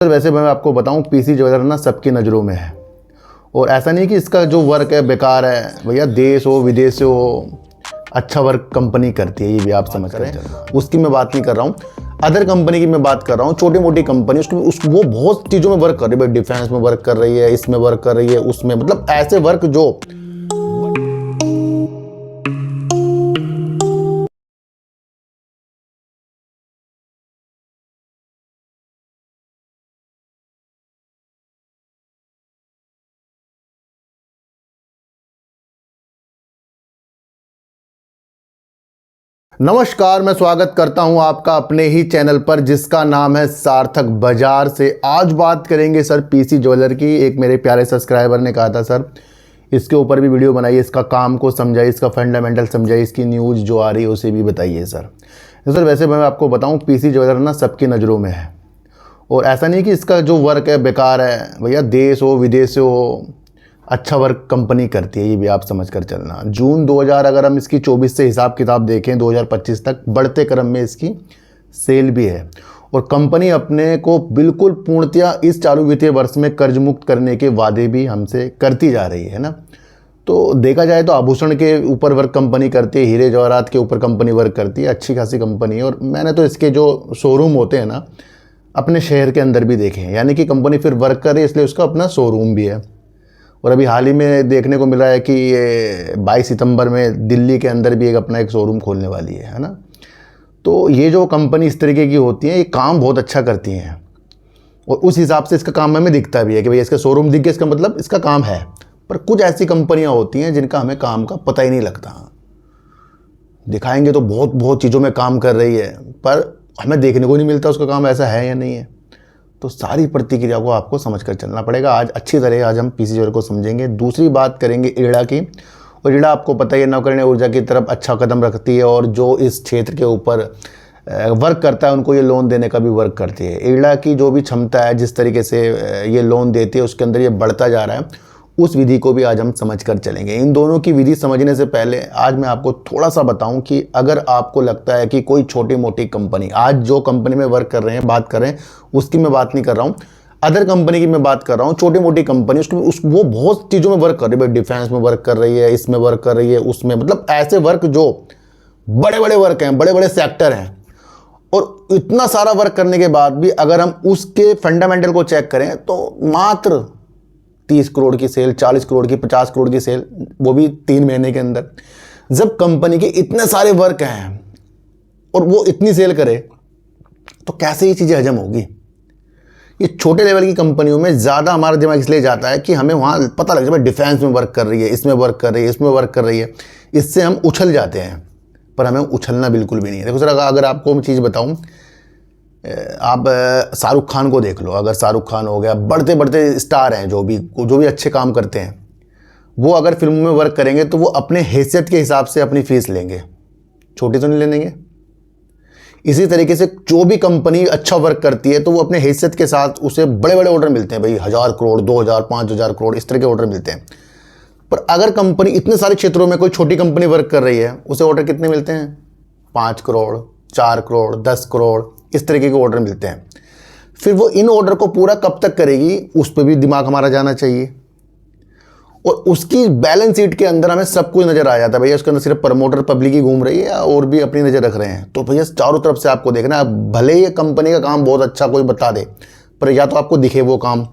Sir वैसे मैं आपको बताऊं, पीसी ज्वेलर ना सबकी नज़रों में है। और ऐसा नहीं कि इसका जो वर्क है बेकार है, भैया देश हो विदेश से हो, अच्छा वर्क कंपनी करती है, ये भी आप समझ करें। उसकी मैं बात नहीं कर रहा हूँ, अदर कंपनी की मैं बात कर रहा हूँ। छोटी मोटी कंपनी वो बहुत चीज़ों में वर्क कर रही है भाई, डिफेंस में वर्क कर रही है, इसमें वर्क कर रही है, उसमें, मतलब ऐसे वर्क जो नमस्कार, मैं स्वागत करता हूं आपका अपने ही चैनल पर जिसका नाम है सार्थक बाजार से। आज बात करेंगे सर पीसी ज्वेलर की। एक मेरे प्यारे सब्सक्राइबर ने कहा था सर इसके ऊपर भी वीडियो बनाइए, इसका काम को समझाइए, इसका फंडामेंटल समझाइए, इसकी न्यूज़ जो आ रही है उसे भी बताइए सर। तो सर वैसे मैं आपको बताऊं, पीसी ज्वेलर ना सबकी नज़रों में है। और ऐसा नहीं कि इसका जो वर्क है बेकार है, भैया देश हो विदेश से हो, अच्छा वर्क कंपनी करती है, ये भी आप समझ कर चलना। जून 2000 अगर हम इसकी 24 से हिसाब किताब देखें 2025 तक, बढ़ते क्रम में इसकी सेल भी है। और कंपनी अपने को बिल्कुल पूर्णतया इस चालू वित्तीय वर्ष में कर्ज मुक्त करने के वादे भी हमसे करती जा रही है ना। तो देखा जाए तो आभूषण के ऊपर वर्क कंपनी करती है, हीरे जवाहरात के ऊपर कंपनी वर्क करती है, अच्छी खासी कंपनी है। और मैंने तो इसके जो शोरूम होते हैं ना अपने शहर के अंदर भी देखे हैं, यानी कि कंपनी फिर वर्क करे, इसलिए उसका अपना शोरूम भी है। और अभी हाल ही में देखने को मिला है कि ये 22 सितंबर में दिल्ली के अंदर भी अपना एक शोरूम खोलने वाली है ना। तो ये जो कंपनी इस तरीके की होती है, ये काम बहुत अच्छा करती हैं। और उस हिसाब से इसका काम हमें दिखता भी है कि भैया इसका शोरूम दिख गया, इसका मतलब इसका काम है। पर कुछ ऐसी कंपनियां होती हैं जिनका हमें काम का पता ही नहीं लगता। दिखाएंगे तो बहुत बहुत चीज़ों में काम कर रही है, पर हमें देखने को नहीं मिलता उसका काम ऐसा है या नहीं है। तो सारी प्रतिक्रिया को आपको समझकर चलना पड़ेगा। आज अच्छी तरह आज हम पीसी ज्वेलर को समझेंगे। दूसरी बात करेंगे इड़ा की। और इड़ा आपको पता ही है नवकरणीय ऊर्जा की तरफ अच्छा कदम रखती है, और जो इस क्षेत्र के ऊपर वर्क करता है उनको ये लोन देने का भी वर्क करती है। इड़ा की जो भी क्षमता है, जिस तरीके से ये लोन देती है, उसके अंदर ये बढ़ता जा रहा है। उस विधि को भी आज हम समझ कर चलेंगे। इन दोनों की विधि समझने से पहले आज मैं आपको थोड़ा सा बताऊं कि अगर आपको लगता है कि कोई छोटी मोटी कंपनी, आज जो कंपनी में वर्क कर रहे हैं, बात कर रहे हैं, उसकी मैं बात नहीं कर रहा हूं, अदर कंपनी की मैं बात कर रहा हूं। छोटी मोटी कंपनी वो बहुत चीज़ों में वर्क कर रही है भाई, डिफेंस में वर्क कर रही है, इसमें वर्क कर रही है, उसमें, मतलब ऐसे वर्क जो बड़े बड़े वर्क हैं, बड़े बड़े सेक्टर हैं। और इतना सारा वर्क करने के बाद भी अगर हम उसके फंडामेंटल को चेक करें तो मात्र 30 करोड़ की सेल, 40 करोड़ की, 50 करोड़ की सेल, वो भी 3 महीने के अंदर। जब कंपनी के इतने सारे वर्क हैं और वो इतनी सेल करे तो कैसे ये चीज़ें हजम होगी। ये छोटे लेवल की कंपनियों में ज़्यादा हमारा दिमाग इसलिए जाता है कि हमें वहाँ पता लग जाए भाई डिफेंस में वर्क कर रही है, इसमें वर्क कर रही है, इसमें वर्क कर रही है, इससे हम उछल जाते हैं। पर हमें उछलना बिल्कुल भी नहीं है। देखो सर, अगर आपको मैं चीज़ बताऊँ, आप शाहरुख खान को देख लो। अगर शाहरुख खान हो गया, बढ़ते बढ़ते स्टार हैं जो भी अच्छे काम करते हैं, वो अगर फिल्मों में वर्क करेंगे तो वो अपने हैसियत के हिसाब से अपनी फीस लेंगे, छोटी तो नहीं लेंगे। इसी तरीके से जो भी कंपनी अच्छा वर्क करती है तो वो अपने हैसियत के साथ उसे बड़े बड़े ऑर्डर मिलते हैं भाई, 1000 करोड़, 2000, 5000 करोड़, इस तरह के ऑर्डर मिलते हैं। पर अगर कंपनी इतने सारे क्षेत्रों में कोई छोटी कंपनी वर्क कर रही है, उसे ऑर्डर कितने मिलते हैं? 5 करोड़, 4 करोड़, 10 करोड़, इस तरीके के ऑर्डर मिलते हैं। फिर वो इन ऑर्डर को पूरा कब तक करेगी, उस पर भी दिमाग हमारा जाना चाहिए। और उसकी बैलेंस शीट के अंदर हमें सब कुछ नजर आ जाता है भैया, उसके अंदर सिर्फ प्रमोटर पब्लिक ही घूम रही है और भी अपनी नज़र रख रहे हैं। तो भैया चारों तरफ से आपको देखना है। भले ही कंपनी का काम बहुत अच्छा कोई बता दे, पर या तो आपको दिखे वो काम,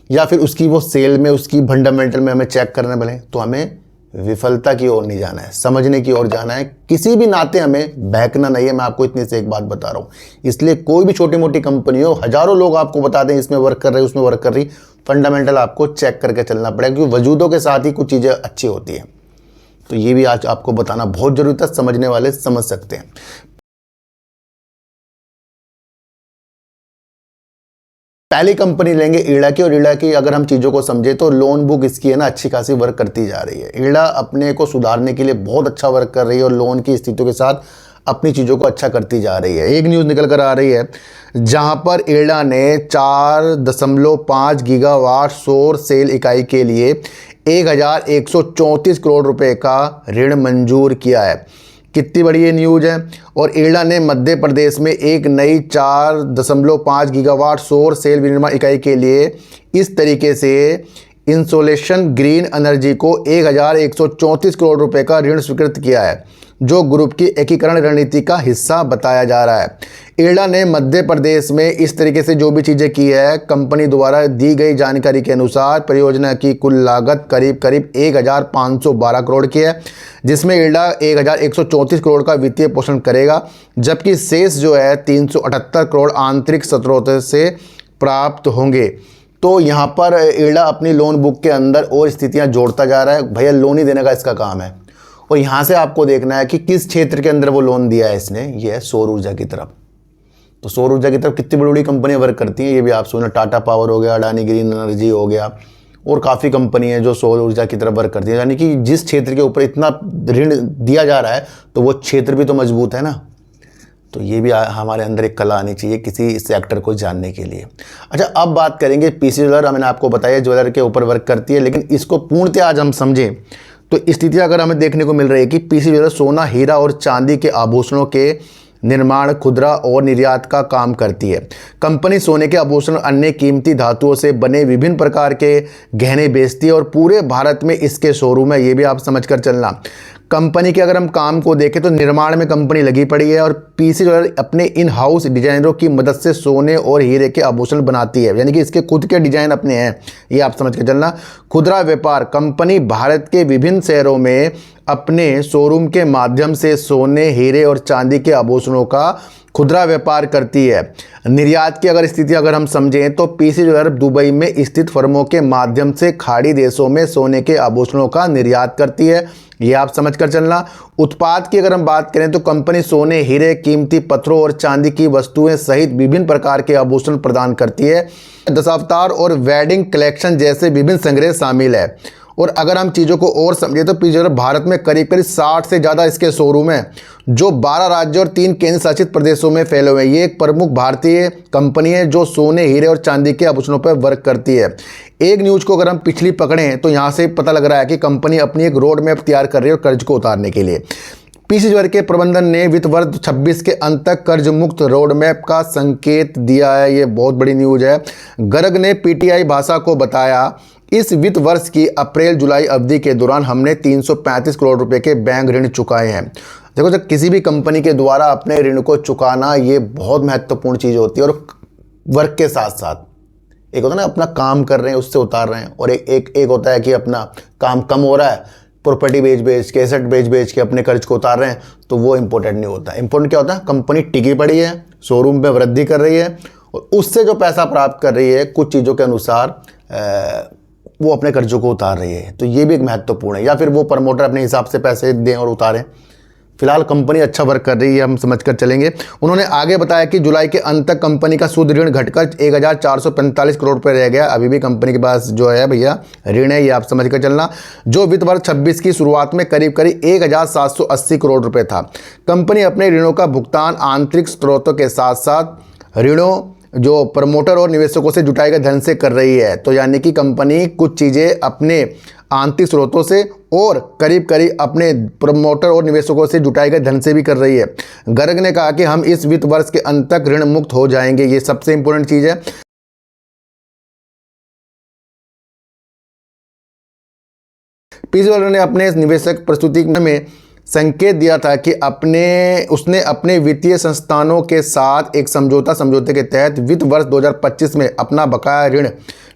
या फिर उसकी वो सेल में, उसकी फंडामेंटल में हमें चेक करना पड़े। तो हमें विफलता की ओर नहीं जाना है, समझने की ओर जाना है। किसी भी नाते हमें बहकना नहीं है। मैं आपको इतनी से एक बात बता रहा हूँ। इसलिए कोई भी छोटी मोटी कंपनी हो, हजारों लोग आपको बता दें इसमें वर्क कर रहे, उसमें वर्क कर रही, फंडामेंटल आपको चेक करके चलना पड़ेगा, क्योंकि वजूदों के साथ ही कुछ चीज़ें अच्छी होती हैं। तो ये भी आज आपको बताना बहुत जरूरी था, समझने वाले समझ सकते हैं। पहली कंपनी लेंगे ईड़ा की। और ईड़ा की अगर हम चीज़ों को समझे तो लोन बुक इसकी है ना अच्छी खासी वर्क करती जा रही है। ईड़ा अपने को सुधारने के लिए बहुत अच्छा वर्क कर रही है और लोन की स्थितियों के साथ अपनी चीज़ों को अच्छा करती जा रही है। एक न्यूज़ निकल कर आ रही है जहां पर ईड़ा ने 4.5 गीगावाट सौर सेल इकाई के लिए 1134 करोड़ रुपए का ऋण मंजूर किया है। कितनी बड़ी ये न्यूज़ है। और इरडा ने मध्य प्रदेश में एक नई 4.5 गीगावाट सौर सेल विनिर्माण इकाई के लिए इस तरीके से इंसोलेशन ग्रीन एनर्जी को 1134 करोड़ रुपए का ऋण स्वीकृत किया है, जो ग्रुप की एकीकरण रणनीति का हिस्सा बताया जा रहा है। इरडा ने मध्य प्रदेश में इस तरीके से जो भी चीज़ें की है, कंपनी द्वारा दी गई जानकारी के अनुसार परियोजना की कुल लागत करीब 1512 करोड़ की है, जिसमें इरडा 1134 करोड़ का वित्तीय पोषण करेगा, जबकि शेष जो है 378 करोड़ आंतरिक स्रोतों से प्राप्त होंगे। तो यहाँ पर इरडा अपनी लोन बुक के अंदर और स्थितियाँ जोड़ता जा रहा है। भैया लोन ही देने का इसका काम है। और यहाँ से आपको देखना है कि किस क्षेत्र के अंदर वो लोन दिया है इसने। ये है सौर ऊर्जा की तरफ। तो सौर ऊर्जा की तरफ कितनी बड़ी बड़ी कंपनियाँ वर्क करती हैं ये भी आप सुनो। टाटा पावर हो गया, अडानी ग्रीन एनर्जी हो गया, और काफ़ी कंपनी है जो सौर ऊर्जा की तरफ वर्क करती है। यानी कि जिस क्षेत्र के ऊपर इतना ऋण दिया जा रहा है तो वो क्षेत्र भी तो मजबूत है ना। तो ये भी हमारे अंदर एक कला आनी चाहिए किसी सेक्टर को जानने के लिए। अच्छा, अब बात करेंगे पीसी ज्वेलर। मैंने आपको बताया ज्वेलर के ऊपर वर्क करती है, लेकिन इसको पूर्णतः आज हम समझें तो स्थितियाँ अगर हमें देखने को मिल रही है कि पीसी ज्वेलर सोना, हीरा और चांदी के आभूषणों के निर्माण, खुदरा और निर्यात का काम करती है। कंपनी सोने के आभूषण, अन्य कीमती धातुओं से बने विभिन्न प्रकार के गहने बेचती है और पूरे भारत में इसके शोरूम है। ये भी आप समझ कर चलना। कंपनी के अगर हम काम को देखें तो निर्माण में कंपनी लगी पड़ी है और पीसी ज्वेलर अपने इन हाउस डिजाइनरों की मदद से सोने और हीरे के आभूषण बनाती है। यानी कि इसके खुद के डिजाइन अपने हैं, ये आप समझ के चलना। खुदरा व्यापार, कंपनी भारत के विभिन्न शहरों में अपने शोरूम के माध्यम से सोने, हीरे और चांदी के आभूषणों का खुदरा व्यापार करती है। निर्यात की अगर स्थिति अगर हम समझें तो पीसी ज्वेलर दुबई में स्थित फर्मों के माध्यम से खाड़ी देशों में सोने के आभूषणों का निर्यात करती है। ये आप समझ कर चलना। उत्पाद की अगर हम बात करें तो कंपनी सोने, हीरे, कीमती पत्थरों और चांदी की वस्तुएं सहित विभिन्न प्रकार के आभूषण प्रदान करती है। दशावतार और वेडिंग कलेक्शन जैसे विभिन्न संग्रह शामिल है। और अगर हम चीज़ों को और समझें तो पीसी ज्वेलर भारत में करीब 60 से ज़्यादा इसके शोरूम हैं, जो 12 राज्यों और 3 केंद्र शासित प्रदेशों में फैले हुए हैं। ये एक प्रमुख भारतीय कंपनी है जो सोने, हीरे और चांदी के आभूषणों पर वर्क करती है। एक न्यूज़ को अगर हम पिछली पकड़ें तो यहाँ से पता लग रहा है कि कंपनी अपनी एक रोड मैप तैयार कर रही है कर्ज को उतारने के लिए। पीसी ज्वेलर के प्रबंधन ने वित्त वर्ष 26 के अंत तक कर्ज मुक्त रोड मैप का संकेत दिया है। ये बहुत बड़ी न्यूज़ है। गर्ग ने पीटीआई भाषा को बताया, इस वित्त वर्ष की अप्रैल-जुलाई अवधि के दौरान हमने 335 करोड़ रुपए के बैंक ऋण चुकाए हैं। देखो, जब किसी भी कंपनी के द्वारा अपने ऋण को चुकाना ये बहुत महत्वपूर्ण चीज़ होती है। और वर्क के साथ साथ एक होता है ना, अपना काम कर रहे हैं उससे उतार रहे हैं, और एक होता है कि अपना काम कम हो रहा है, प्रॉपर्टी बेच के, एसेट बेच के अपने कर्ज को उतार रहे हैं, तो वो इंपॉर्टेंट नहीं होता। इंपॉर्टेंट क्या होता है, कंपनी टिकी पड़ी है, शोरूम में वृद्धि कर रही है और उससे जो पैसा प्राप्त कर रही है कुछ चीज़ों के अनुसार वो अपने कर्जों को उतार रही है। तो ये भी एक महत्वपूर्ण है। या फिर वो प्रमोटर अपने हिसाब से पैसे दें और उतारें। फिलहाल कंपनी अच्छा वर्क कर रही है, हम समझकर चलेंगे। उन्होंने आगे बताया कि जुलाई के अंत तक कंपनी का शुद्ध ऋण घटकर 1445 करोड़ रुपए रह गया। अभी भी कंपनी के पास जो है भैया ऋण है, ये आप समझकर चलना, जो वित्त वर्ष 26 की शुरुआत में करीब 1780 करोड़ रुपए था। कंपनी अपने ऋणों का भुगतान आंतरिक स्रोतों के साथ साथ ऋणों जो प्रमोटर और निवेशकों से जुटाए गए धन से कर रही है। तो यानी कि कंपनी कुछ चीज़ें अपने आंतरिक स्रोतों से और करीब अपने प्रमोटर और निवेशकों से जुटाए गए धन से भी कर रही है। गर्ग ने कहा कि हम इस वित्त वर्ष के अंत तक ऋण मुक्त हो जाएंगे। ये सबसे इंपॉर्टेंट चीज़ है। पीसी ज्वेलर ने अपने निवेशक प्रस्तुति में संकेत दिया था कि उसने अपने वित्तीय संस्थानों के साथ एक समझौते के तहत वित्त वर्ष 2025 में अपना बकाया ऋण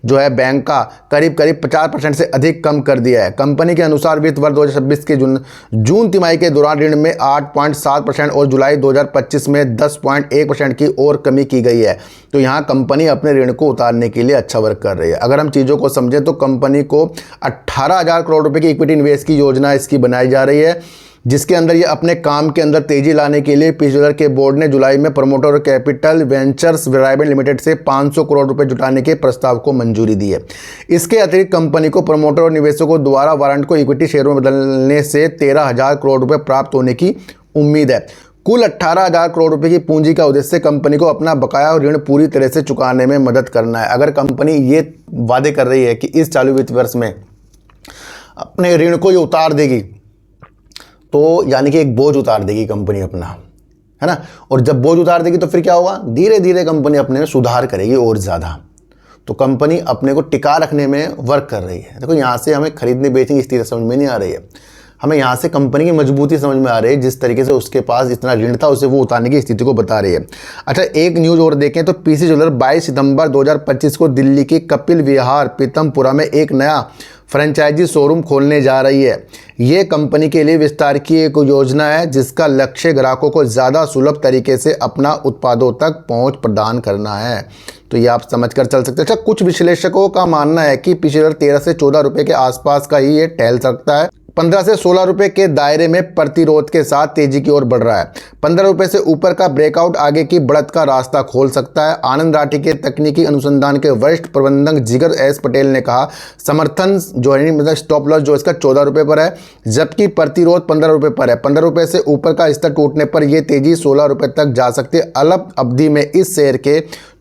जो है बैंक का करीब 50% से अधिक कम कर दिया है। कंपनी के अनुसार वित्त वर्ष 2026 के जून तिमाही के दौरान ऋण में 8.7% और जुलाई 2025 में 10.1% की और कमी की गई है। तो यहाँ कंपनी अपने ऋण को उतारने के लिए अच्छा वर्क कर रही है। अगर हम चीज़ों को समझें तो कंपनी को 18,000 करोड़ रुपये की इक्विटी निवेश की योजना इसकी बनाई जा रही है, जिसके अंदर ये अपने काम के अंदर तेजी लाने के लिए पीसी ज्वेलर के बोर्ड ने जुलाई में promoter capital ventures private limited से 500 करोड़ रुपए जुटाने के प्रस्ताव को मंजूरी दी है। इसके अतिरिक्त कंपनी को प्रमोटर और निवेशकों द्वारा वारंट को इक्विटी शेयरों में बदलने से 13,000 करोड़ रुपए प्राप्त होने की उम्मीद है। कुल 18,000 करोड़ रुपए की पूंजी का उद्देश्य कंपनी को अपना बकाया और ऋण पूरी तरह से चुकाने में मदद करना है। अगर कंपनी ये वादे कर रही है कि इस चालू वित्त वर्ष में अपने ऋण को ये उतार देगी, तो यानी कि एक बोझ उतार देगी कंपनी अपना, है ना। और जब बोझ उतार देगी तो फिर क्या होगा, धीरे धीरे कंपनी अपने में सुधार करेगी और ज़्यादा। तो कंपनी अपने को टिका रखने में वर्क कर रही है। देखो यहाँ से हमें खरीदने बेचने की स्थिति समझ में नहीं आ रही है, हमें यहाँ से कंपनी की मजबूती समझ में आ रही है। जिस तरीके से उसके पास इतना ऋण था उसे वो उतारने की स्थिति को बता रही है। अच्छा, एक न्यूज़ और देखें तो पीसी ज्वेलर 22 सितंबर 2025 को दिल्ली के कपिल विहार पीतमपुरा में एक नया फ्रेंचाइजी शोरूम खोलने जा रही है। ये कंपनी के लिए विस्तार की एक योजना है जिसका लक्ष्य ग्राहकों को ज़्यादा सुलभ तरीके से अपना उत्पादों तक पहुंच प्रदान करना है। तो ये आप समझ कर चल सकते हैं। अच्छा, कुछ विश्लेषकों का मानना है कि पीसी ज्वेलर 13 से 14 रुपये के आसपास का ही ये टहल सकता है। 15 से 16 रुपये के दायरे में प्रतिरोध के साथ तेजी की ओर बढ़ रहा है। 15 रुपये से ऊपर का ब्रेकआउट आगे की बढ़त का रास्ता खोल सकता है। आनंद राठी के तकनीकी अनुसंधान के वरिष्ठ प्रबंधक जिगर एस पटेल ने कहा, समर्थन जो है मतलब स्टॉप लॉस जो इसका 14 रुपये पर है, जबकि प्रतिरोध 15 रुपये पर है। 15 रुपये से ऊपर का स्तर टूटने पर यह तेजी 16 रुपये तक जा सकती है। अल्प अवधि में इस शेयर के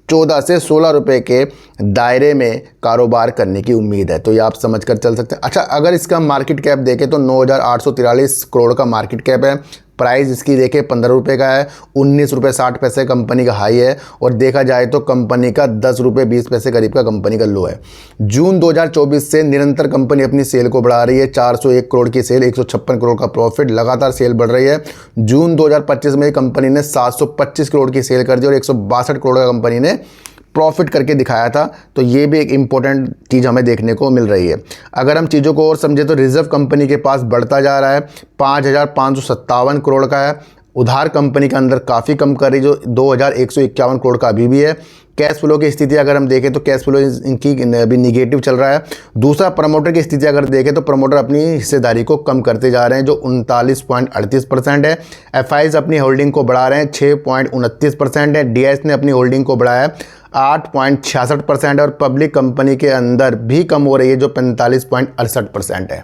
14 से 16 रुपये के दायरे में कारोबार करने की उम्मीद है। तो ये आप समझ कर चल सकते हैं। अच्छा, अगर इसका मार्केट कैप देखें तो 9,843 करोड़ का मार्केट कैप है। प्राइस इसकी देखें 15 रुपये का है। 19 रुपये 60 पैसे कंपनी का हाई है और देखा जाए तो कंपनी का 10 रुपये 20 पैसे करीब का कंपनी का लो है। जून 2024 से निरंतर कंपनी अपनी सेल को बढ़ा रही है। 401 करोड़ की सेल, 156 करोड़ का प्रॉफिट, लगातार सेल बढ़ रही है। जून 2025 में कंपनी ने 725 करोड़ की सेल कर दी और 162 करोड़ का कंपनी ने प्रॉफिट करके दिखाया था। तो ये भी एक इम्पोर्टेंट चीज़ हमें देखने को मिल रही है। अगर हम चीज़ों को और समझे तो रिजर्व कंपनी के पास बढ़ता जा रहा है, 5,557 करोड़ का है। उधार कंपनी के अंदर काफ़ी कम कर रही, जो 2,151 करोड़ का अभी भी है। कैश फ्लो की स्थिति अगर हम देखें तो कैश फ्लो इनकी अभी निगेटिव चल रहा है। दूसरा, प्रमोटर की स्थिति अगर देखें तो प्रमोटर अपनी हिस्सेदारी को कम करते जा रहे हैं, जो 39.38% है। एफआईज अपनी होल्डिंग को बढ़ा रहे हैं, 6.29% है। डीआईएस ने अपनी होल्डिंग को बढ़ाया 8.66% है और पब्लिक कंपनी के अंदर भी कम हो रही है, जो 45.68% है।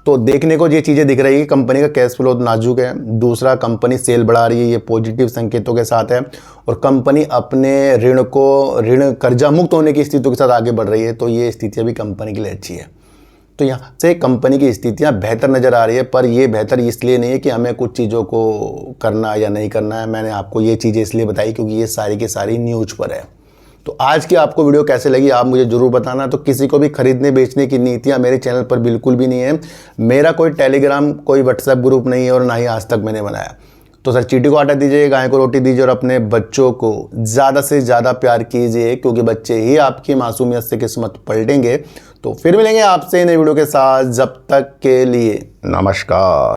तो देखने को ये चीज़ें दिख रही है, कंपनी का कैश फ्लो नाजुक है। दूसरा, कंपनी सेल बढ़ा रही है, ये पॉजिटिव संकेतों के साथ है और कंपनी अपने ऋण कर्जा मुक्त होने की स्थितियों के साथ आगे बढ़ रही है। तो ये स्थितियाँ भी कंपनी के लिए अच्छी है। तो यहाँ से कंपनी की स्थितियाँ बेहतर नज़र आ रही है, पर ये बेहतर इसलिए नहीं है कि हमें कुछ चीज़ों को करना या नहीं करना है। मैंने आपको ये चीज़ें इसलिए बताई क्योंकि ये सारी की सारी न्यूज़ पर है। तो आज की आपको वीडियो कैसे लगी आप मुझे ज़रूर बताना। तो किसी को भी खरीदने बेचने की नीतियाँ मेरे चैनल पर बिल्कुल भी नहीं है। मेरा कोई टेलीग्राम, कोई व्हाट्सएप ग्रुप नहीं है और ना ही आज तक मैंने बनाया। तो सर, चींटी को आटा दीजिए, गाय को रोटी दीजिए और अपने बच्चों को ज़्यादा से ज़्यादा प्यार कीजिए, क्योंकि बच्चे ही आपकी मासूमियत से किस्मत पलटेंगे। तो फिर मिलेंगे आपसे नई वीडियो के साथ, जब तक के लिए नमस्कार।